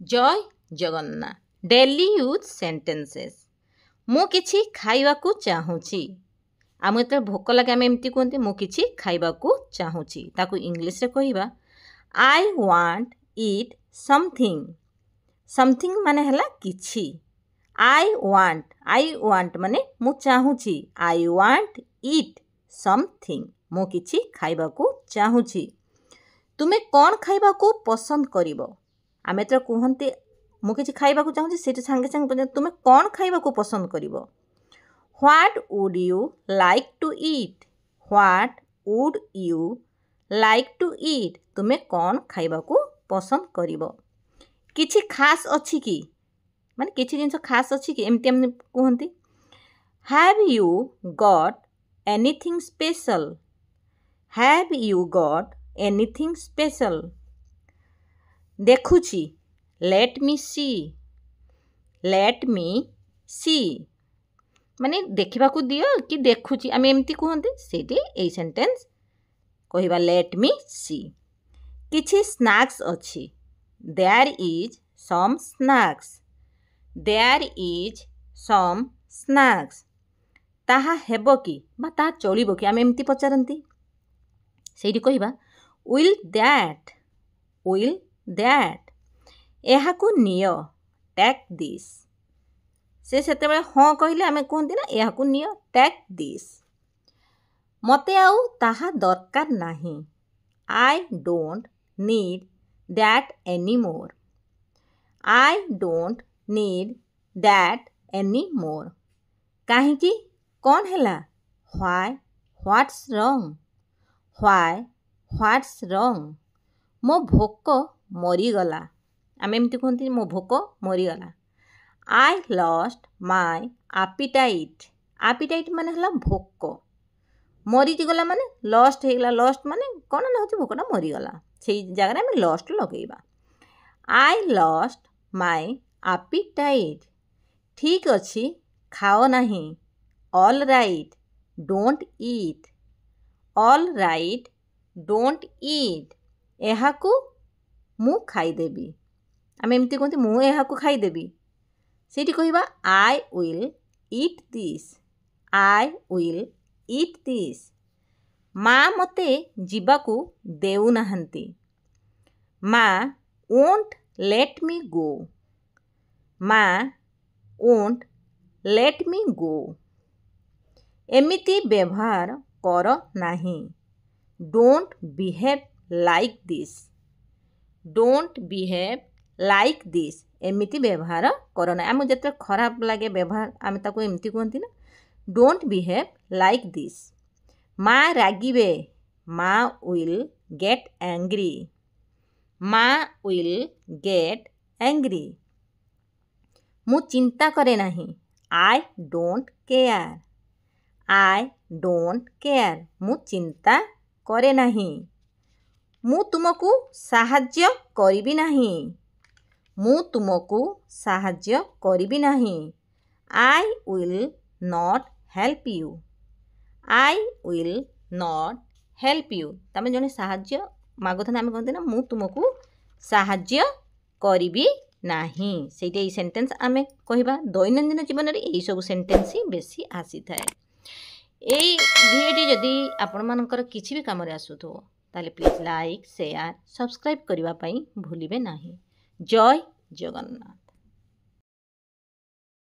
जय Jagannath daily use sentences मु किछि खाइबाकू चाहूची आम एत भोक लगे आम एमती कहते मु किछि खाइबाकू चाहूची ताकू इंग्लिश रे कहिबा I want it something something माने हला किछि आई वांट माने मु चाहूची आई वांट इट समथिंग मु किछि खाइबाकू चाहूची तुमे कौन खाइबाकू पसंद करिवो आमे तो कहते मु किछि खाइबाकू चाहूची सेठी संगे संगे तुमे कौन खाइबाकू पसंद करिवो what would you like to eat what would you like to eat तुमे कौन खाइबाकू पसंद करिवो किछि खास अछि कि माने किछि जिंस खास अछि कि एमती हम कहंती have you got anything special have you got anything special देखुची लेट मी सी माने देखा दियो कि देखुची आम एमती कहते सेठी ए सेंटेंस कहिबा लेट मी सी किछि स्नैक्स अछि देयर इज सम स्नैक्स ताहा हेबो कि बा ता चलिबो कि आम एमती पचारंती सेठी कहिबा विल दैट एहाकू नियो टेक दिस सेते हाँ कहले आमे कहती ना एहाकू नियो टेक दिस मते आउ ताहा दरकार नाही I don't need that anymore काहेकि कौन हैला व्हाट्स रॉन्ग मो भोक मरीगला आम एमती कहती मो भोक मरीगला आई लॉस्ट माय एपिटाइट माने हला भोक मरीगला माने लॉस्ट हेगला लॉस्ट माने कौन ना होची भोकटा मरीगला से जगह आम लॉस्ट लगेबा आई लॉस्ट माय एपिटाइट ठीक अछि खाओ नहीं ऑल राइट डोंट ईट एहाकू मु खाइदेबी आम एमती कहते मु एहाकू खाइदेबी सेठी कहिबा आई विल ईट दिस माँ मते जीवाकू देउ नाहंती माँ वोंट लेट मी गो एमिति व्यवहार कर नाही डोंट बिहेव लाइक दिस एमिति व्यवहार कर ना आम जते खराब लगे व्यवहार आम ताको एमती कहती ना डोंट बिहेव लाइक दिस माँ रागिबे माँ विल गेट एंग्री मु चिंता करे नहीं आई डोंट केयर मु चिंता करे नहीं मु तुमको साहाଯ୍ୟ करिबी नहीं I will not help you तमे जने साहाଯ୍य मागथना आमे कहते ना मु तुमको साहाଯ୍य करिबी नाही सेटा ए सेंटेंस आमे कहिबा दैनंदिन जीवन रे ए सब सेंटेंस ही बेसी आसी थाए एई वीडियो जदी आपण मानकर किछि भी काम रे आसुथो ताले प्लीज लाइक शेयर सब्सक्राइब करबा पई भूलिबे नाही जय जगन्नाथ।